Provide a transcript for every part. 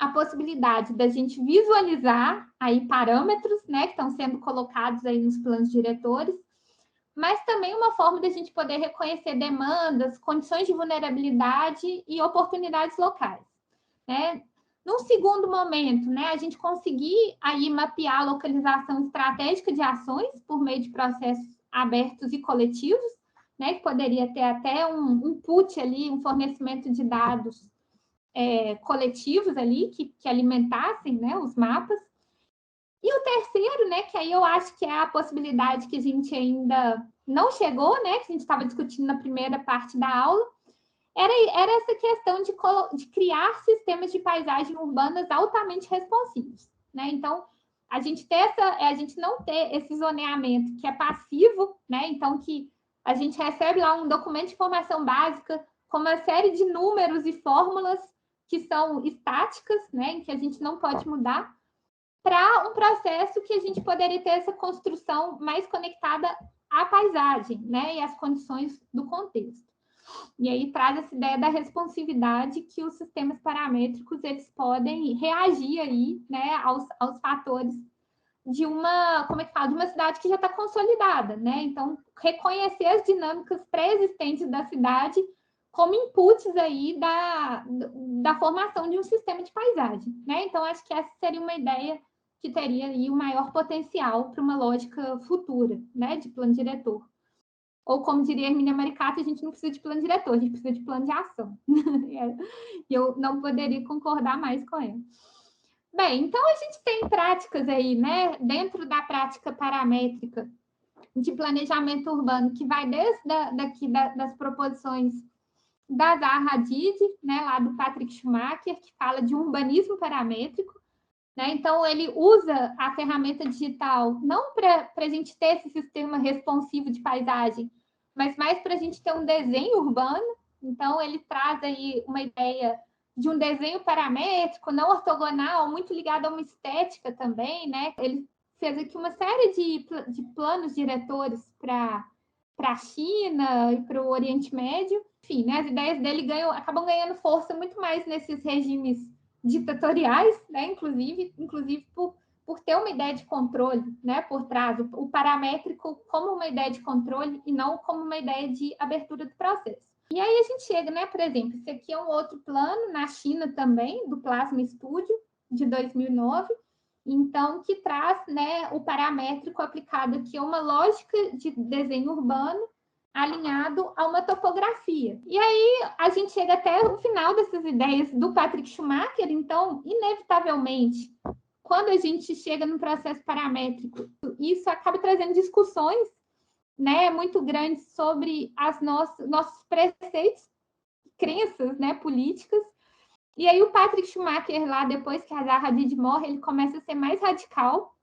a possibilidade da gente visualizar aí parâmetros, né, que estão sendo colocados aí nos planos diretores, mas também uma forma da gente poder reconhecer demandas, condições de vulnerabilidade e oportunidades locais, né? Num segundo momento, né, a gente conseguir aí mapear a localização estratégica de ações por meio de processos abertos e coletivos, né, que poderia ter até um input ali, um fornecimento de dados coletivos ali que alimentassem, né, os mapas. E o terceiro, né, que aí eu acho que é a possibilidade que a gente ainda não chegou, né, que a gente estava discutindo na primeira parte da aula, era essa questão de criar sistemas de paisagem urbanas altamente responsivos, né? Então, a gente não ter esse zoneamento que é passivo, né? Então, que a gente recebe lá um documento de informação básica com uma série de números e fórmulas que são estáticas, né? Em que a gente não pode mudar, para um processo que a gente poderia ter essa construção mais conectada à paisagem, né? E às condições do contexto. E aí traz essa ideia da responsividade que os sistemas paramétricos eles podem reagir aí, né, aos fatores de uma, como é que fala, de uma cidade que já está consolidada, né? Então, reconhecer as dinâmicas pré-existentes da cidade como inputs aí da formação de um sistema de paisagem, né? Então, acho que essa seria uma ideia que teria aí o maior potencial para uma lógica futura, né, de plano diretor. Ou, como diria a Hermínia Maricato, a gente não precisa de plano diretor, a gente precisa de plano de ação. E eu não poderia concordar mais com ela. Bem, então a gente tem práticas aí, né, dentro da prática paramétrica de planejamento urbano, que vai desde das proposições da Zaha Hadid, né, lá do Patrick Schumacher, que fala de urbanismo paramétrico, né? Então, ele usa a ferramenta digital não para a gente ter esse sistema responsivo de paisagem, mas mais para a gente ter um desenho urbano. Então, ele traz aí uma ideia de um desenho paramétrico, não ortogonal, muito ligado a uma estética também, né? Ele fez aqui uma série de planos diretores para a China e para o Oriente Médio. Enfim, né, as ideias dele acabam ganhando força muito mais nesses regimes ditatoriais, né, inclusive por ter uma ideia de controle, né, por trás, o paramétrico como uma ideia de controle e não como uma ideia de abertura do processo. E aí a gente chega, né, por exemplo, esse aqui é um outro plano na China também, do Plasma Studio, de 2009, então, que traz, né, o paramétrico aplicado aqui a uma lógica de desenho urbano alinhado a uma topografia. E aí a gente chega até o final dessas ideias do Patrick Schumacher, então, inevitavelmente, quando a gente chega no processo paramétrico, isso acaba trazendo discussões, né, muito grandes sobre nossos preceitos, crenças, né, políticas. E aí o Patrick Schumacher, lá depois que a Zaha Hadid morre, ele começa a ser mais radical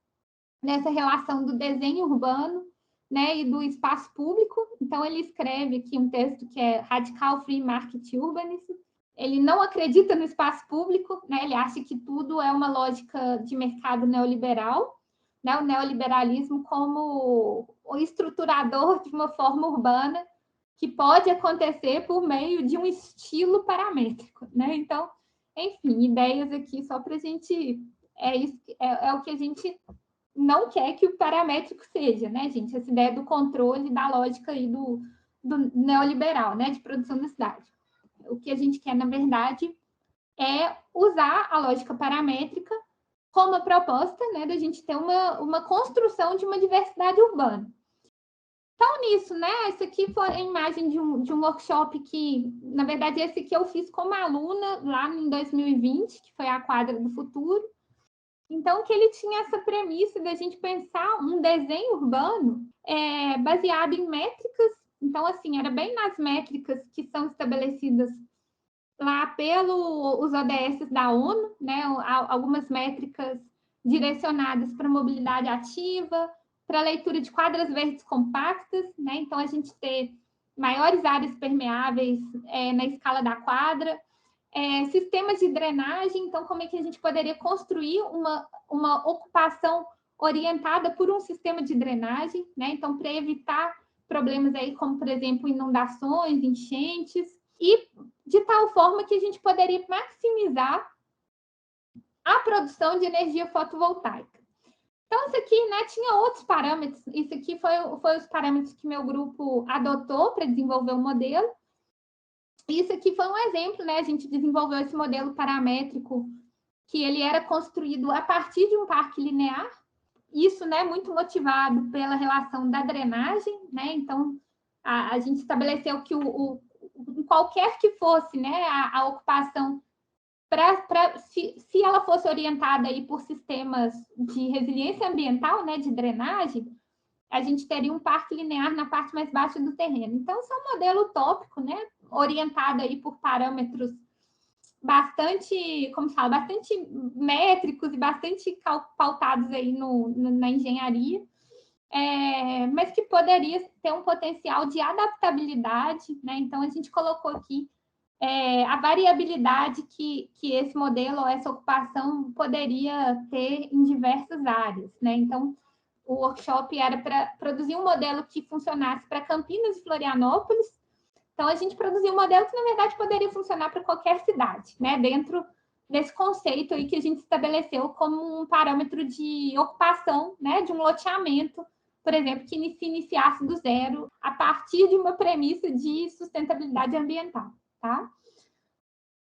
nessa relação do desenho urbano, né, e do espaço público. Então, ele escreve aqui um texto que é Radical Free Market Urbanism. Ele não acredita no espaço público, né, ele acha que tudo é uma lógica de mercado neoliberal, né, o neoliberalismo como o estruturador de uma forma urbana que pode acontecer por meio de um estilo paramétrico, né? Então, enfim, ideias aqui só para a gente... É o que a gente não quer que o paramétrico seja, né, gente? Essa ideia do controle, da lógica aí do neoliberal, né, de produção da cidade. O que a gente quer, na verdade, é usar a lógica paramétrica como a proposta, né, da gente ter uma construção de uma diversidade urbana. Então, nisso, né, essa aqui foi a imagem de um workshop que, na verdade, esse aqui eu fiz como aluna lá em 2020, que foi a Quadra do Futuro. Então, que ele tinha essa premissa da gente pensar um desenho urbano baseado em métricas. Então, assim, era bem nas métricas que são estabelecidas lá pelos ODS da ONU, né? Algumas métricas direcionadas para mobilidade ativa, para leitura de quadras verdes compactas, né? Então, a gente ter maiores áreas permeáveis na escala da quadra, sistemas de drenagem. Então, como é que a gente poderia construir uma ocupação orientada por um sistema de drenagem, né? Então, para evitar problemas aí como, por exemplo, inundações, enchentes, e de tal forma que a gente poderia maximizar a produção de energia fotovoltaica. Então, isso aqui, né, tinha outros parâmetros. Isso aqui foi os parâmetros que meu grupo adotou para desenvolver o modelo. Isso aqui foi um exemplo, né? A gente desenvolveu esse modelo paramétrico que ele era construído a partir de um parque linear. Isso, né, muito motivado pela relação da drenagem, né? Então, a gente estabeleceu que qualquer que fosse, né, a ocupação, se ela fosse orientada aí por sistemas de resiliência ambiental, né, de drenagem, a gente teria um parque linear na parte mais baixa do terreno. Então, isso é um modelo utópico, né, orientado aí por parâmetros bastante, como se fala, bastante métricos e bastante pautados aí na engenharia, mas que poderia ter um potencial de adaptabilidade, né? Então, a gente colocou aqui a variabilidade que esse modelo ou essa ocupação poderia ter em diversas áreas, né? Então, o workshop era para produzir um modelo que funcionasse para Campinas e Florianópolis. Então, a gente produziu um modelo que, na verdade, poderia funcionar para qualquer cidade, né? Dentro desse conceito aí que a gente estabeleceu como um parâmetro de ocupação, né? De um loteamento, por exemplo, que se iniciasse do zero a partir de uma premissa de sustentabilidade ambiental, tá?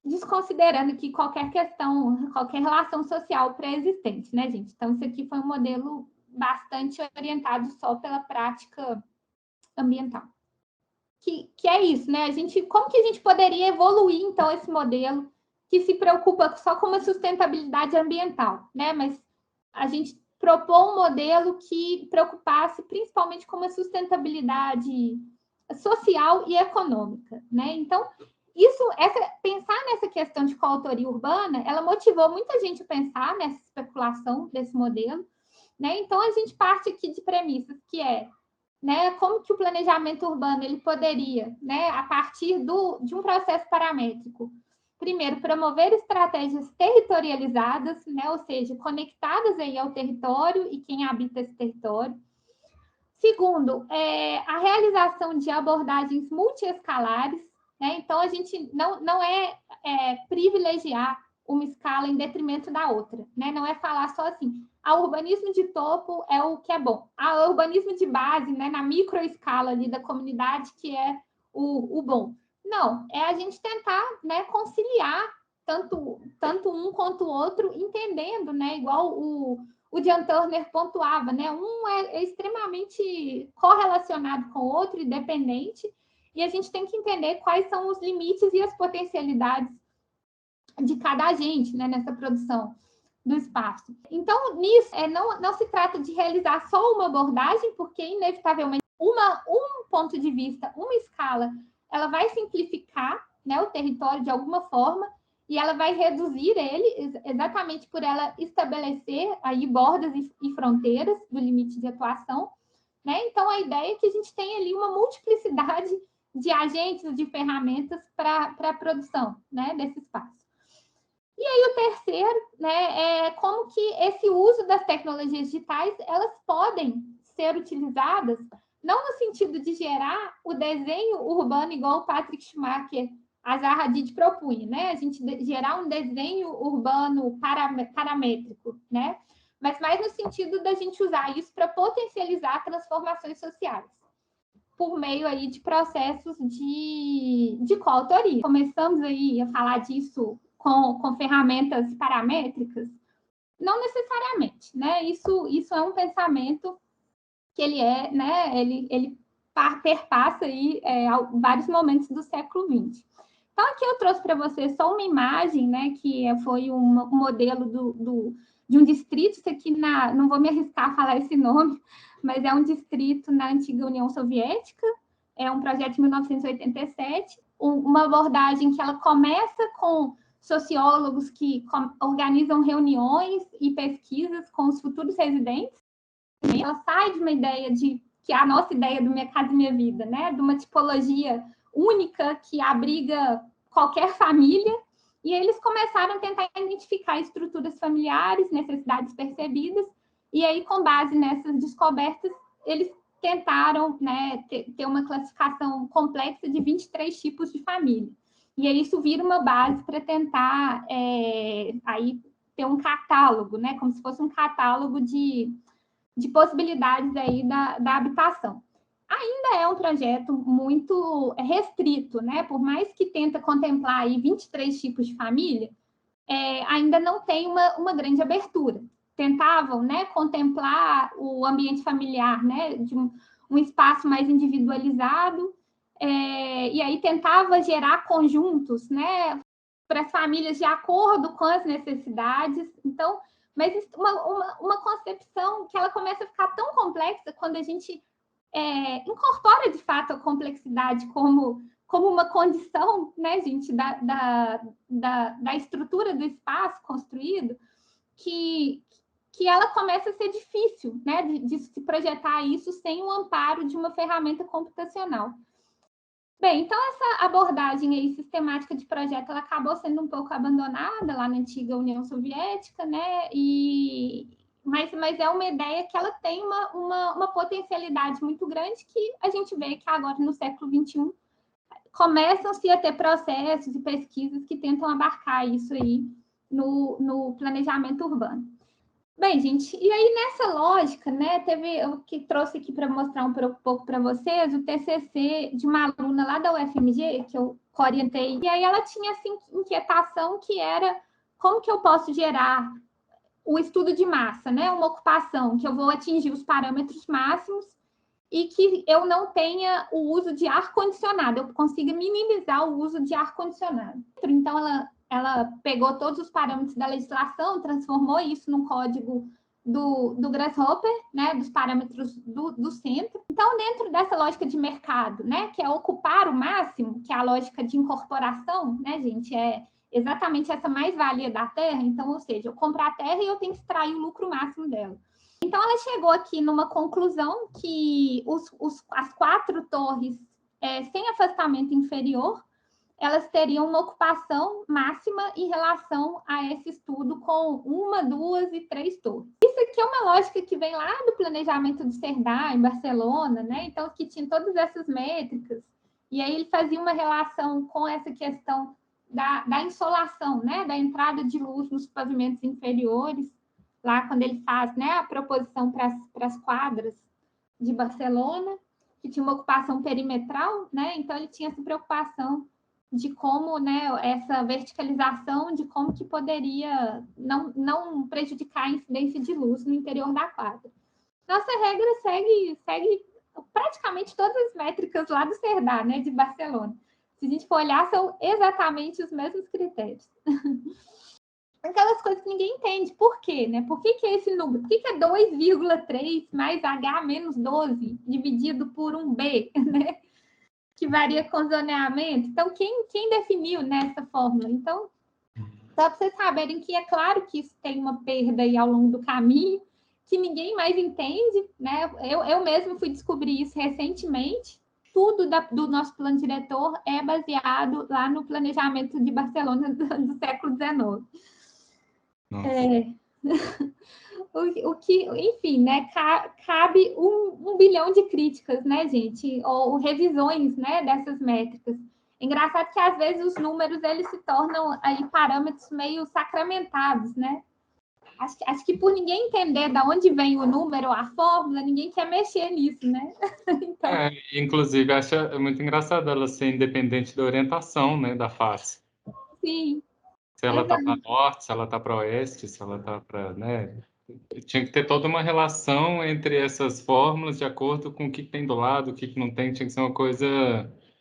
Desconsiderando que qualquer questão, qualquer relação social pré-existente, né, gente? Então, isso aqui foi um modelo bastante orientado só pela prática ambiental. Que é isso, né? Como que a gente poderia evoluir, então, esse modelo que se preocupa só com a sustentabilidade ambiental, né? Mas a gente propôs um modelo que preocupasse principalmente com a sustentabilidade social e econômica, né? Então, pensar nessa questão de coautoria urbana, ela motivou muita gente a pensar nessa especulação desse modelo, né? Então, a gente parte aqui de premissas que né, como que o planejamento urbano ele poderia, né, a partir de um processo paramétrico, primeiro, promover estratégias territorializadas, né, ou seja, conectadas aí ao território e quem habita esse território. Segundo, a realização de abordagens multiescalares, né? Então, a gente não é privilegiar uma escala em detrimento da outra, né? Não é falar só assim, o urbanismo de topo é o que é bom, o urbanismo de base, né, na microescala ali da comunidade, que é o bom. Não, é a gente tentar, né, conciliar tanto um quanto o outro, entendendo, né, igual o Jan Turner pontuava, né? Um é extremamente correlacionado com o outro e dependente, e a gente tem que entender quais são os limites e as potencialidades de cada agente, né, nessa produção do espaço. Então, nisso, não se trata de realizar só uma abordagem, porque, inevitavelmente, um ponto de vista, uma escala, ela vai simplificar, né, o território de alguma forma, e ela vai reduzir ele exatamente por ela estabelecer aí bordas e fronteiras do limite de atuação, né? Então, a ideia é que a gente tem ali uma multiplicidade de agentes, de ferramentas para a produção, né, desse espaço. E aí o terceiro, né, é como que esse uso das tecnologias digitais, elas podem ser utilizadas, não no sentido de gerar o desenho urbano igual o Patrick Schumacher, a Zaha Hadid propunha, né? A gente gerar um desenho urbano paramétrico, né? Mas mais no sentido da gente usar isso para potencializar transformações sociais, por meio aí de processos de coautoria. Começamos aí a falar disso com ferramentas paramétricas? Não necessariamente, né? Isso é um pensamento que ele né? Ele perpassa aí vários momentos do século XX. Então, aqui eu trouxe para você só uma imagem, né? Que foi um modelo de um distrito, isso aqui não vou me arriscar a falar esse nome, mas é um distrito na antiga União Soviética, é um projeto de 1987, uma abordagem que ela começa com sociólogos que organizam reuniões e pesquisas com os futuros residentes. Ela sai de uma ideia que é a nossa ideia do Minha Casa e Minha Vida, né? De uma tipologia única que abriga qualquer família, e eles começaram a tentar identificar estruturas familiares, necessidades percebidas, e aí, com base nessas descobertas, eles tentaram, né, ter uma classificação complexa de 23 tipos de família. E aí isso vira uma base para tentar aí ter um catálogo, né? Como se fosse um catálogo de possibilidades aí da habitação. Ainda é um projeto muito restrito, né? Por mais que tenta contemplar aí 23 tipos de família, ainda não tem uma grande abertura. Tentavam, né, contemplar o ambiente familiar, né, de um espaço mais individualizado, e aí tentava gerar conjuntos, né, para as famílias de acordo com as necessidades. Então, mas uma concepção que ela começa a ficar tão complexa quando a gente incorpora de fato a complexidade como uma condição, né, gente, da estrutura do espaço construído, que ela começa a ser difícil, né, de se projetar isso sem o amparo de uma ferramenta computacional. Bem, então essa abordagem aí sistemática de projeto, ela acabou sendo um pouco abandonada lá na antiga União Soviética, né, mas é uma ideia que ela tem uma potencialidade muito grande que a gente vê que agora no século XXI começam-se a ter processos e pesquisas que tentam abarcar isso aí no planejamento urbano. Bem, gente, e aí nessa lógica, né, eu que trouxe aqui para mostrar um pouco para vocês o TCC de uma aluna lá da UFMG, que eu orientei, e aí ela tinha assim inquietação que era como que eu posso gerar o estudo de massa, né, uma ocupação que eu vou atingir os parâmetros máximos e que eu não tenha o uso de ar-condicionado, eu consiga minimizar o uso de ar-condicionado. Então, ela pegou todos os parâmetros da legislação, transformou isso num código do Grasshopper, né, dos parâmetros do centro. Então, dentro dessa lógica de mercado, né, que é ocupar o máximo, que é a lógica de incorporação, né, gente, é exatamente essa mais-valia da terra. Então, ou seja, eu compro a terra e eu tenho que extrair o lucro máximo dela. Então, ela chegou aqui numa conclusão que as 4 torres sem afastamento inferior, elas teriam uma ocupação máxima em relação a esse estudo com 1, 2 e 3 torres. Isso aqui é uma lógica que vem lá do planejamento do Cerdá, em Barcelona, né? Então, que tinha todas essas métricas, e aí ele fazia uma relação com essa questão da insolação, né? Da entrada de luz nos pavimentos inferiores, lá quando ele faz, né, a proposição para as quadras de Barcelona, que tinha uma ocupação perimetral, né? Então ele tinha essa preocupação de como, né, essa verticalização, de como que poderia não prejudicar a incidência de luz no interior da quadra. Nossa regra segue praticamente todas as métricas lá do Cerdá, né, de Barcelona. Se a gente for olhar, são exatamente os mesmos critérios. Aquelas coisas que ninguém entende. Por quê, né? Por que é esse número? Por que é 2,3 mais H menos 12 dividido por 1B, né? Que varia com zoneamento. Então, quem definiu nessa fórmula? Então, só para vocês saberem que é claro que isso tem uma perda aí ao longo do caminho, que ninguém mais entende, né? Eu mesmo fui descobrir isso recentemente. Tudo do nosso plano diretor é baseado lá no planejamento de Barcelona do século XIX. O que, enfim, né, cabe 1 bilhão de críticas, né, gente, ou revisões, né, dessas métricas. Engraçado que às vezes os números eles se tornam aí parâmetros meio sacramentados, né? Acho que por ninguém entender de onde vem o número, a fórmula, ninguém quer mexer nisso, né? Então... inclusive, acho muito engraçado ela ser independente da orientação, né, da face. Sim. Se ela está para norte, se ela está para oeste, se ela está para, né? Tinha que ter toda uma relação entre essas fórmulas de acordo com o que tem do lado, o que não tem. Tinha que ser uma coisa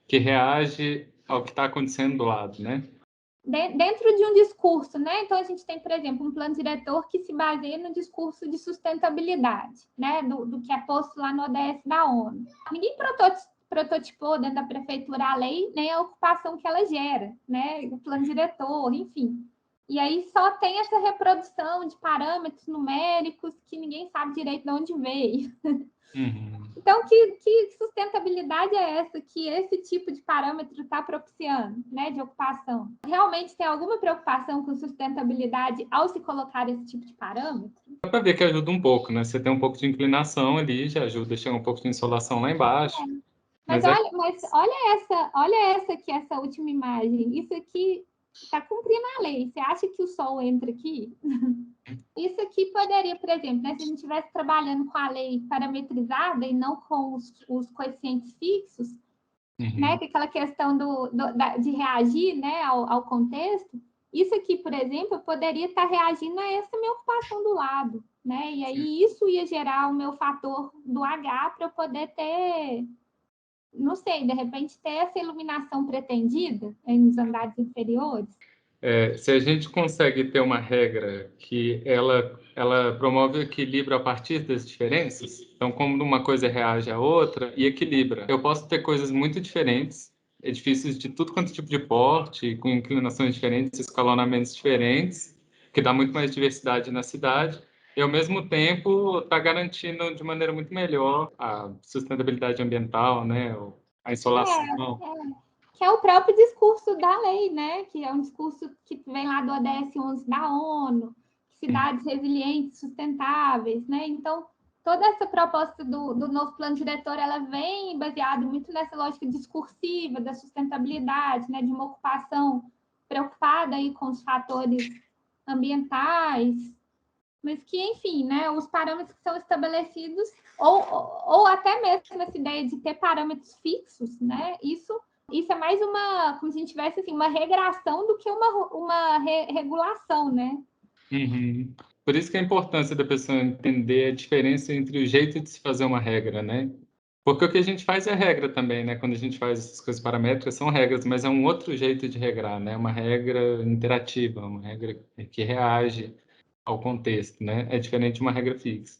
que reage ao que está acontecendo do lado, né? Dentro de um discurso, né? Então, a gente tem, por exemplo, um plano diretor que se baseia no discurso de sustentabilidade, né? Do que é posto lá no ODS da ONU. Ninguém prototipou dentro da prefeitura a lei, nem a ocupação que ela gera, né? O plano diretor, enfim. E aí só tem essa reprodução de parâmetros numéricos que ninguém sabe direito de onde veio. Então, que sustentabilidade é essa que esse tipo de parâmetro está propiciando, né, de ocupação? Realmente tem alguma preocupação com sustentabilidade ao se colocar esse tipo de parâmetro? Dá para ver que ajuda um pouco, né? Você tem um pouco de inclinação ali, já ajuda a chegar um pouco de insolação lá embaixo. Mas olha essa aqui, essa última imagem. Isso aqui está cumprindo a lei. Você acha que o sol entra aqui? Isso aqui poderia, por exemplo, né, se a gente estivesse trabalhando com a lei parametrizada e não com os coeficientes fixos, né, que é aquela questão de reagir, né, ao contexto, isso aqui, por exemplo, eu poderia estar reagindo a essa minha ocupação do lado, né? E aí isso ia gerar o meu fator do H para eu poder ter, não sei, de repente ter essa iluminação pretendida nos andares inferiores. Se a gente consegue ter uma regra que ela promove o equilíbrio a partir das diferenças, então como uma coisa reage à outra e equilibra. Eu posso ter coisas muito diferentes, edifícios de tudo quanto tipo de porte, com inclinações diferentes, escalonamentos diferentes, que dá muito mais diversidade na cidade, e ao mesmo tempo está garantindo de maneira muito melhor a sustentabilidade ambiental, né, a insolação. Que é o próprio discurso da lei, né? Que é um discurso que vem lá do ODS 11 da ONU, cidades resilientes, sustentáveis, né? Então, toda essa proposta do novo plano diretor, ela vem baseada muito nessa lógica discursiva da sustentabilidade, né? De uma ocupação preocupada aí com os fatores ambientais, mas que, enfim, né, os parâmetros que são estabelecidos, ou até mesmo essa ideia de ter parâmetros fixos, né, isso é mais como se a gente tivesse assim, uma regração do que uma regulação, né? Uhum. Por isso que a importância da pessoa entender a diferença entre o jeito de se fazer uma regra, né? Porque o que a gente faz é regra também, né? Quando a gente faz essas coisas paramétricas, são regras, mas é um outro jeito de regrar, né? Uma regra interativa, uma regra que reage ao contexto, né? É diferente de uma regra fixa.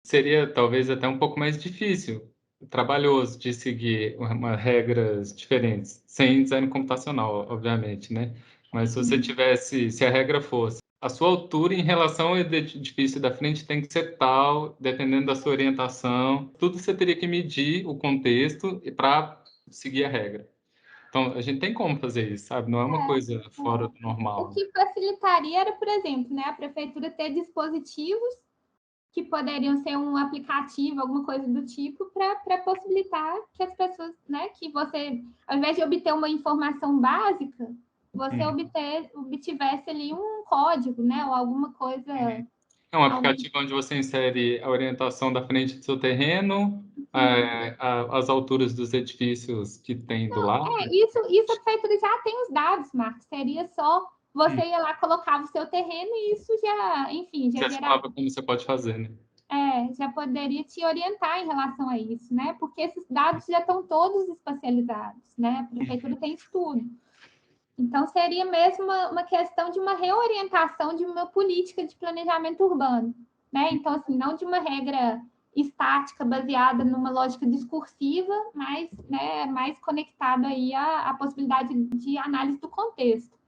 Seria talvez até um pouco mais difícil, trabalhoso de seguir regras diferentes, sem design computacional, obviamente, né? Mas se você tivesse, se a regra fosse a sua altura em relação ao edifício da frente tem que ser tal, dependendo da sua orientação, tudo você teria que medir o contexto para seguir a regra. Então, a gente tem como fazer isso, sabe? Não é uma coisa fora do O normal. que facilitaria era, por exemplo, né, a prefeitura ter dispositivos que poderiam ser um aplicativo, alguma coisa do tipo, para possibilitar que as pessoas, né, que você, ao invés de obter uma informação básica, você obtivesse ali um código, né, ou alguma coisa. É um aplicativo onde você insere a orientação da frente do seu terreno, as alturas dos edifícios que tem do lado. Isso a prefeitura já tem os dados, Marcos. Seria só você ia lá, colocava o seu terreno e isso já, enfim, já gerava. Como você pode fazer, né? Já poderia te orientar em relação a isso, né? Porque esses dados já estão todos espacializados, né? A prefeitura tem estudo. Então, seria mesmo uma questão de uma reorientação de uma política de planejamento urbano, né? Então, assim, não de uma regra estática baseada numa lógica discursiva, mas, né, mais conectado aí à possibilidade de análise do contexto.